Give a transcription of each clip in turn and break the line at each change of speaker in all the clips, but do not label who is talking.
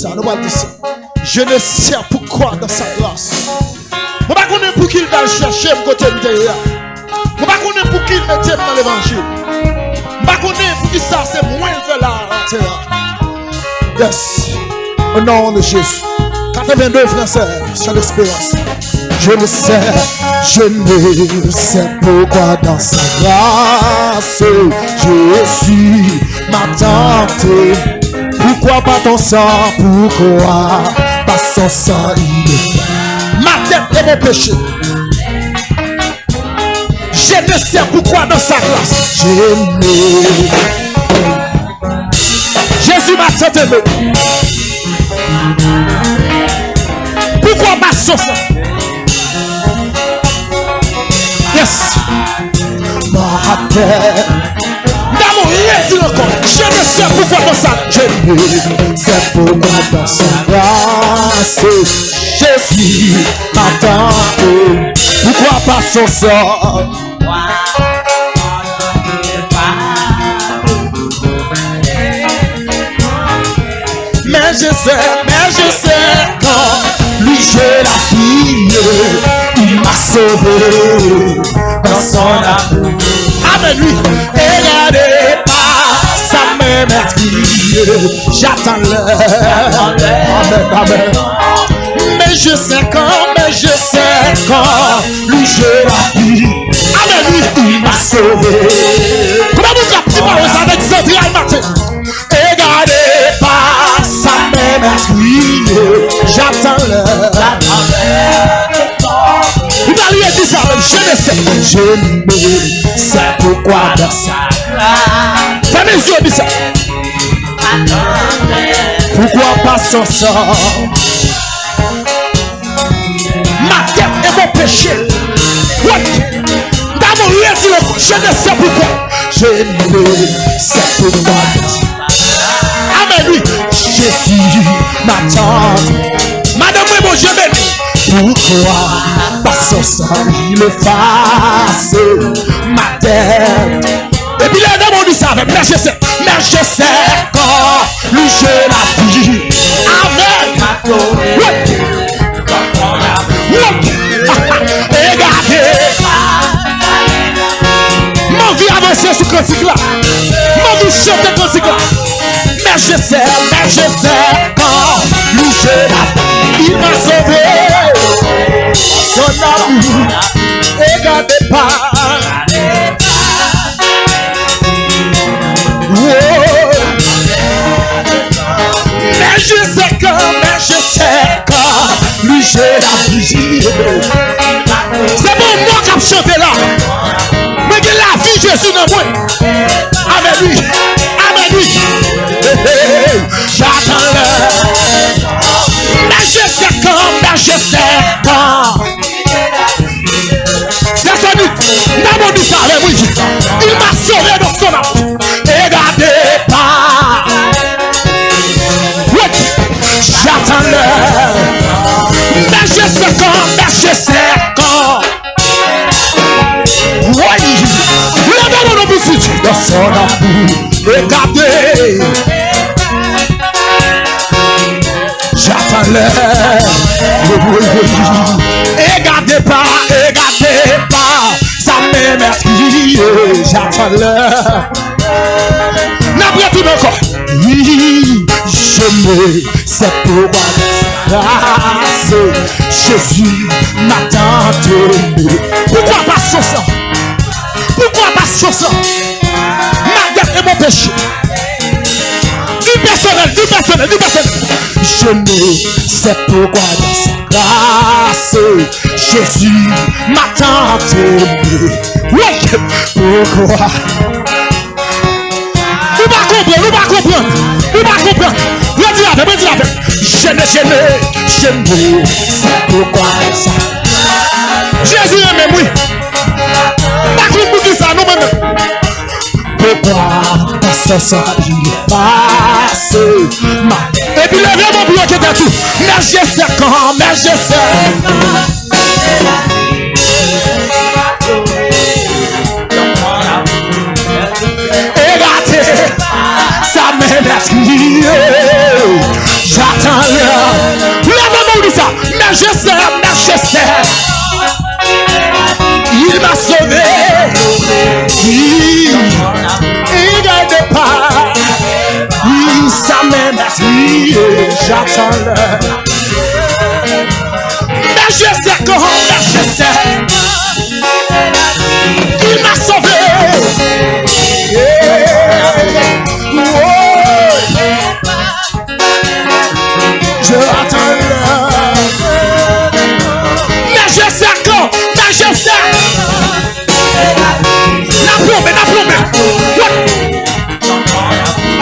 ça, nous allons dire ça. Je ne sais pourquoi dans sa grâce. Je ne sais pas pour qui il va chercher mon côté de terre. Je ne sais pas pour qui il mette dans l'évangile. Je ne sais pas pour qui ça c'est moins de la terre. Yes. Au nom de Jésus. 82 Français, sur l'espérance. Je ne sais pourquoi dans sa grâce Jésus m'a tenté. Pourquoi pas ton sang, pourquoi pas son sang, ma tête et mon péché. Je ne sais pourquoi dans sa grâce Jésus m'a tenté. Pourquoi pas son sang? Yes. Ma tête. Je ne sais pourquoi dans sa grâce. Je ne sais pourquoi dans sa grâce Jésus m'a tenté. Pourquoi pas son sang? Mais je sais quand lui je la prie, il m'a sauvé dans son amour. Amen, lui, regardez pas sa main meurtrière. J'attends-le. Amen. Mais je sais quand lui je la prie. Amen, lui, il m'a sauvé. Comment vous captez par avec ce matin? Regardez pas sa main meurtrière. J'attends-le. Il va lui dire ça, je ne sais pourquoi dans sa grâce. Fais mes yeux, dis ça. Pourquoi pas son sang? Ma tête et mon péché. Dans mon rien sur le coup, je ne sais pourquoi. Je ne sais pourquoi. Amen, lui. Jésus m'attend. Madame, oui, bon, je bénis. Pourquoi pas son sang il efface ma tête? Et puis les démons disent ça avec, mais je sais quand lui je la vie. Amen. Regardez, mon vie avancée sur cantique là, mon vie chante cantique là. Mais je sais quand lui je la vie, il m'a sauvé. Son amour, regardez pas. Mais je sais quand lui j'ai la vie. C'est bon moi qui a chanté là. Mais que la vie Jésus dans moi. Avec lui. J'attends-le. Mais je sais quand. C'est ça dit. D'abord dit ça avec lui. Il m'a sauvé dans son amour. Regardez pas. J'attends-le. Mais je sais quand. Oui. Le dans mon bouche dans son amour. Regardez. J'attends-le. Regardez pas. Ça m'émerveille. J'attends-le. N'après tout encore. Oui, je ne sais pourquoi grâce Jésus m'a tenté. Pourquoi pas son sang? Ma dette et mon péché. Du personnel. Je ne sais pourquoi dans sa grâce Jésus m'a tenté. Oui, pourquoi? Vous va comprendre. Dis avec. Je ne sais pourquoi ça. Jésus aime, oui. Pas que vous dites ça, nous-mêmes. Pourquoi pas ça il passe? Et puis le vraiment bloqué de tout. Mais je sais quand. Regardez, ça m'émerveille. J'attends Lève-moi, dis ça. Mais je sais. Il m'a sauvé. Il garde pas. Il s'amène à crier. J'attends-le. Mais je sais comment, mais je sais. Il m'a sauvé. Je attends-le. Mais je sais quand, mais je sais. La plombe.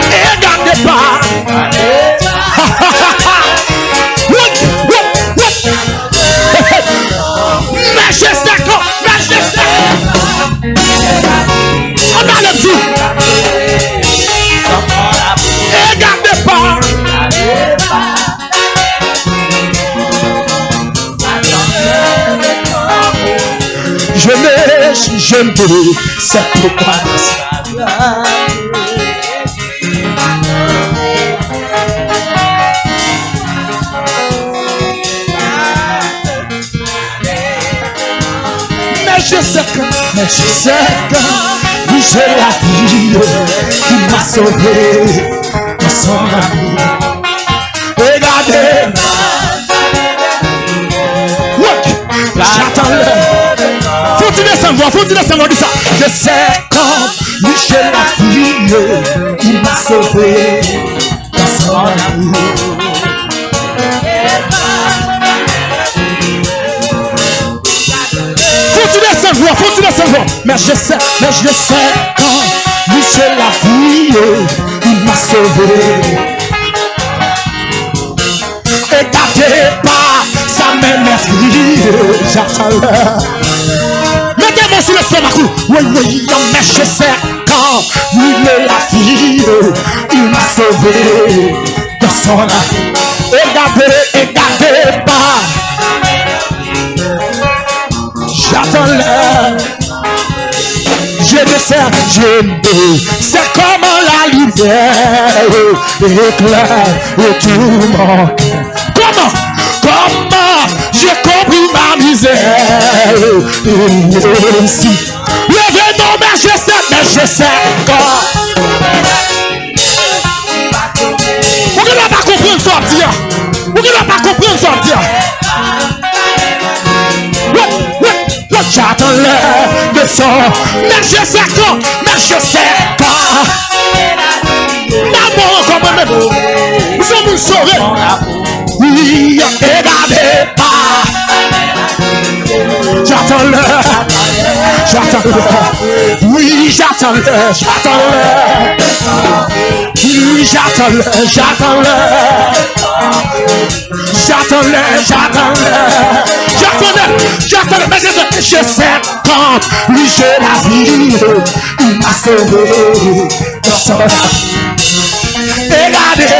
Et regardez pas. Mais je sais quand, mais je sais. On a le tout. Et regardez pas. Je ne sais pourquoi. Mais je sais que oui, j'ai la vie qui m'a sauvé dans son amour. Regardez, j'attends-le. Faut-il descendre, dis ça. Je sais quand Michel la fille, il m'a sauvé dans son amour. Faut-il descendre, mais je sais quand Michel la fille, il m'a sauvé. Et gardez pas sa même fille, j'attends-le. Mettez-moi sur le stomac. Oui, mais je sais quand il est la fille, il m'a sauvé dans son âme. Et gardez pas. J'attends-le. Je c'est comme la lumière éclaire tout mon cœur. Comment j'ai compris ma misère. Aussi. Levez-moi, mais je sais quand. Vous ne pas comprendre sortir. Vous ne pas comprendre sortir. J'attends le son. Mais je sais quand. L'amour comme même. Nous sommes sauvés. Oui, regardez pas. J'attends-le. Oui, j'attends-le. Oui, j'attends-le. Mais je sais quand lui j'ai la vie, il m'a sauvé dans son âme. Regardez,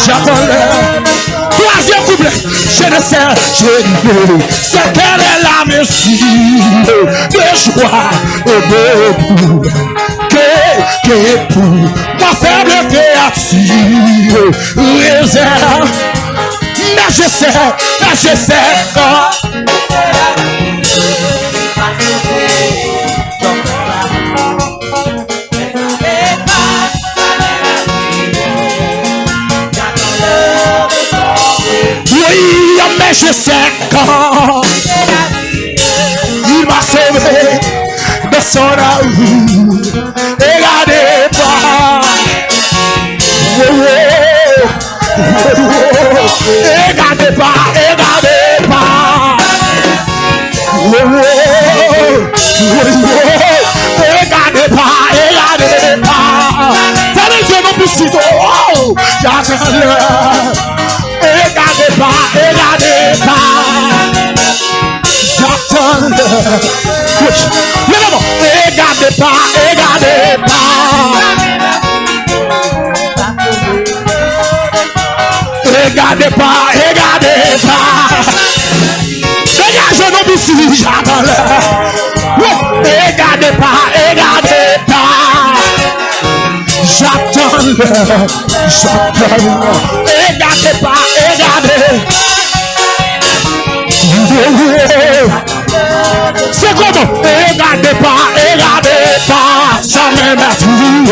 j'attends-le. Troisième couplet, je ne sais quelle est la merci de joie et de bout que pour ma faible créature réserve. Mais je sais quand. Oui, mais je sais quand. Il m'a sauvé de son amour. Regardez pas. Regardez pas. Regardez pas. Ça ne Dieu non plus si tôt. J'attends-le. Regardez pas. J'attends-le. Regardez pas. Regardez pas. Dégagez nos bisous, j'attends-le. Regardez pas. J'attends-le. Regardez pas, regardez. C'est comment? Regardez pas, ça même à tout,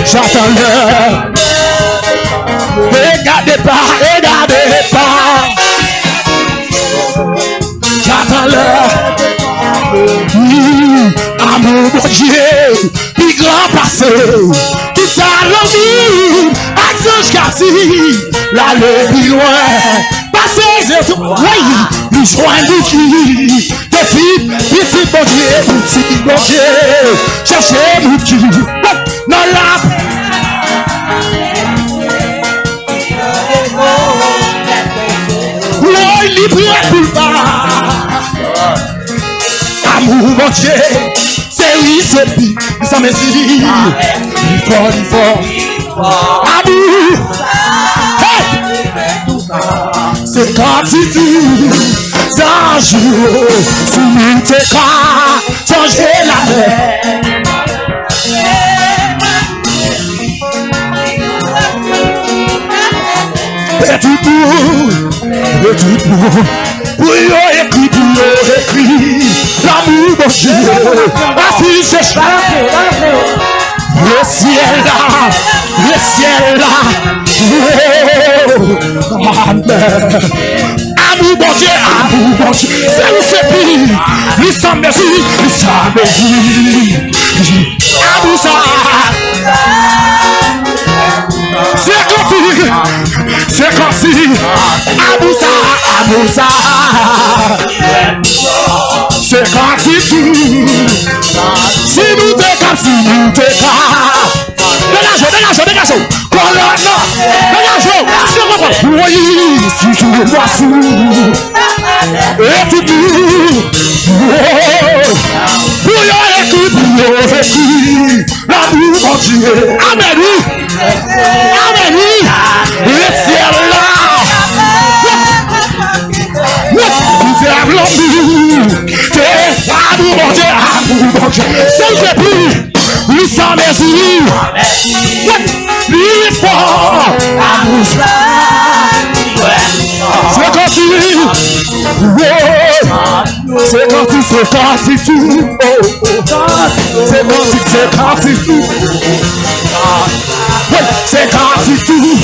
j'entends. Regardez pas, j'entends. Amour mon Dieu, plus grand passé, tout ça l'envie, accent cassé, l'aller plus loin, passer c'est tout, oui, nous joignons qui, des filles, ici mon Dieu, cherchez mon Dieu, non là. Oui, libre pour le bas. Amour mon Dieu, c'est oui, c'est pire, ça me dit, il faut. Amour, c'est quand tu dis, un jour, si nous t'es cas, changer la mer. Et tout pour, écrit, l'amour mon Dieu, affiche chaque, le ciel là, oh, amen. Amour mon Dieu, c'est où c'est pire, l'histoire merci, amour ça, c'est comme si, amour ça, c'est comme si tout, si nous t'es dégagez, colonne, dégagez, c'est bon, oui, si je le vois sous, et tu dis, pour écrit, l'amour mon Dieu, amen, le ciel là, nous avons l'amour, amour mon Dieu, c'est le plus. Nous sommes merci, lui fort, amour, c'est quand tu, c'est quand tu, tout, c'est quand tu tout, c'est quand tu tout,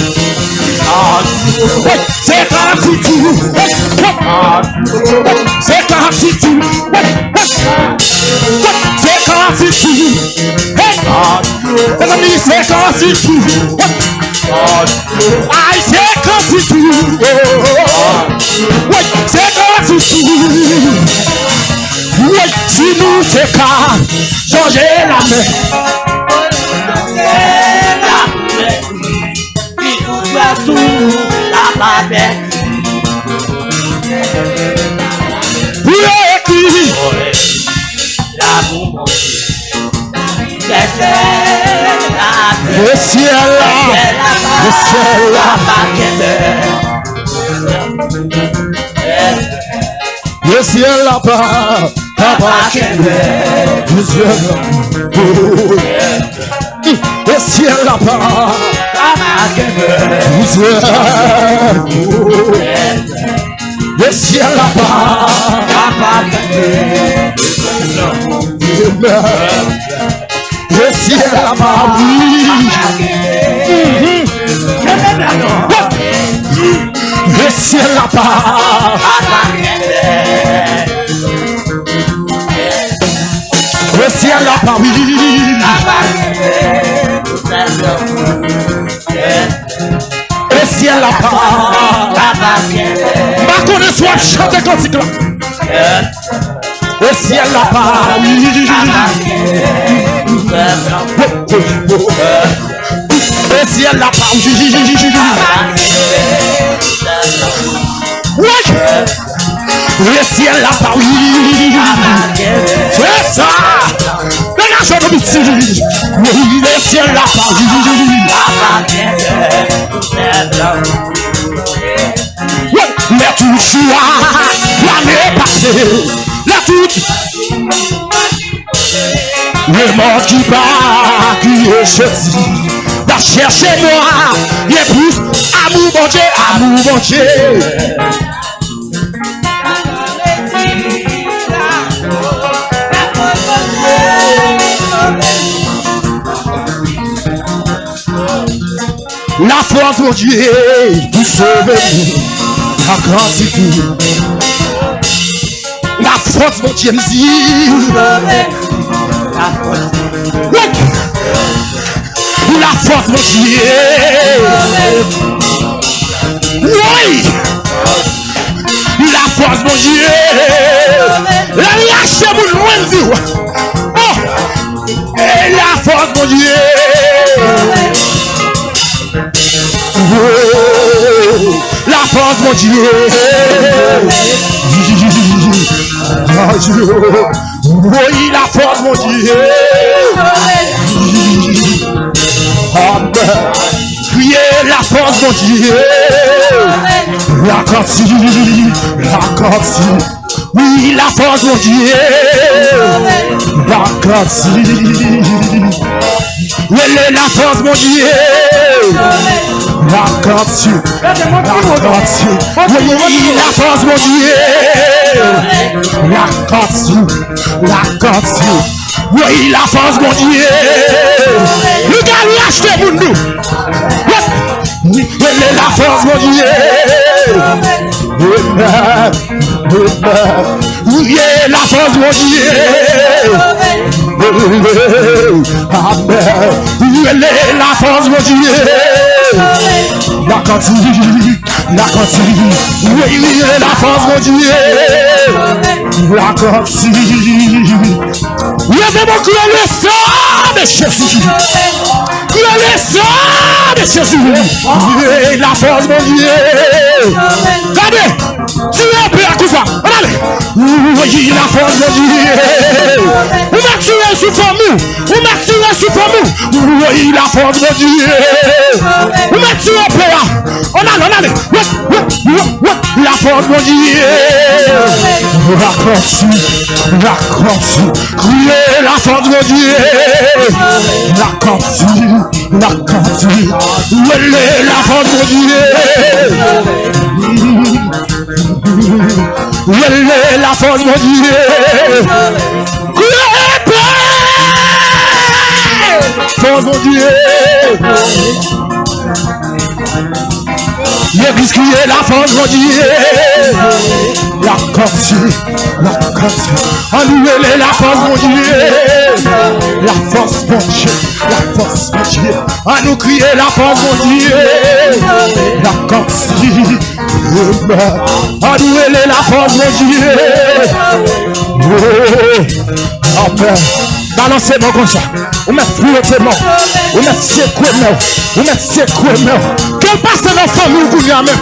c'est quand tu tout, c'est quand tu tout, c'est quand tu tout. Les amis, c'est quand tu tout. I say quand tu tout. C'est quand tu tout. Si nous c'est quand changer la main. Le ciel là-bas, papa le ciel là-bas, le ciel là-bas, le ciel là-bas, le ciel là-bas, le ciel là-bas, le ciel là-bas, ma connaissance chante cantique là. Le ciel là-bas, le ciel là-bas, le ciel là-bas, c'est ça. Dégagez le ici. Oui, le ciel là-bas, mais tout choix l'année passée, la toute. Le monde qui bat, qui est choisi, T'as cherché moi, épouse, amour bon Dieu, amour bon Dieu. La force mon Dieu pour sauver la granditude. La force mon Dieu me dit. La force mon Dieu. Oui. La force mon Dieu. La lâche mon loin dit. Oh. Et la force mon Dieu. La force mon Dieu. Oui, la force mon Dieu. Amen. Criez la force mon Dieu. La quantité, la quantité. Oui, la force mon Dieu. La quantité. Oui, la force mon Dieu. La quantité, la quantité. Oui, la force mon Dieu. La quantité, la quantité. Oui, la force mon Dieu. Le gars lui acheté pour nous. Oui, la force mon Dieu. Oui, la force mon Dieu. Amen. Oui, la force mon Dieu. La quantité, la quantité. Oui, la force mon Dieu. La quantité. Oui, c'est mon cœur le sang de Jésus. Le sang de Jésus. Oui, la force mon Dieu. Regardez, tu es un peu à coup ça. Regardez. Oui, la force mon Dieu. Vous m'avez tué sous famille. Vous m'avez tué sous famille. Oui, la force mon Dieu. Vous m'avez tué un peu là. On allez. La force mon Dieu. La quantité. Criez la force mon Dieu. La quantité. La quantité. Où est la force mon Dieu? Où est la force mon Dieu? Force mon Dieu. L'église qui est la force mon Dieu. La quantité, la quantité. Annuler la force mon Dieu. La force mon Dieu. La force mon Dieu. À nous crier la force mon Dieu. La quantité. À nous élever la force mon Dieu. Oh, Amen. Balancez-moi comme ça. Vous mettez fouettez-moi. Vous mettez secouez-moi. Vous mettez secouez-moi. Quel passe dans la famille vous n'y a même.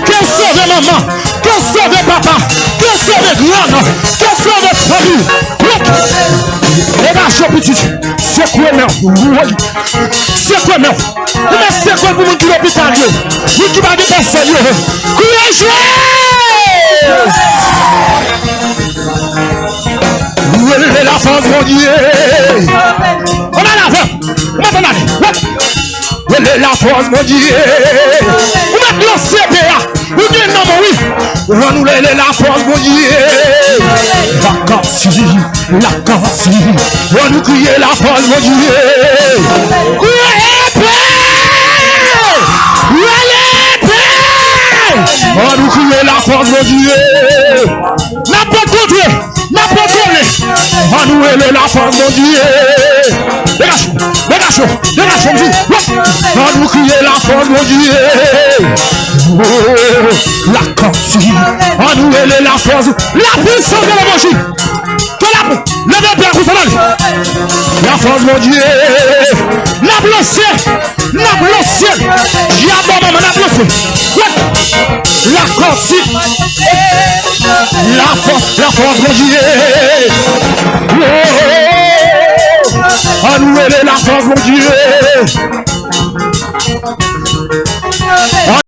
Quel sauve maman. Quel sauve papa. Quel sauve grand. Quel sauve famille. Les gars, petit. Secouez-moi. Secouez-moi. Vous mettez secouez pour vous qui l'hôpital. Vous qui va dépasser. Courage. Où est la force mon Dieu? On a la voix. Où est la force mon Dieu? On a lancé PA. Où est non oui? On nous la force mon Dieu. La quantité, la quantité. On nous crier la force mon Dieu. Où est on nous crier la force mon Dieu. N'a pas contrôlé. N'a pas contrôlé. On nous élève la force mon Dieu. Dégage. On nous crier la force mon Dieu. La quantité. On nous élève la force. La puissance de l'évangile. La force mon Dieu. La blessé. Diable maman la blessé. La quantité. La force mon Dieu. Annuler la force mon Dieu.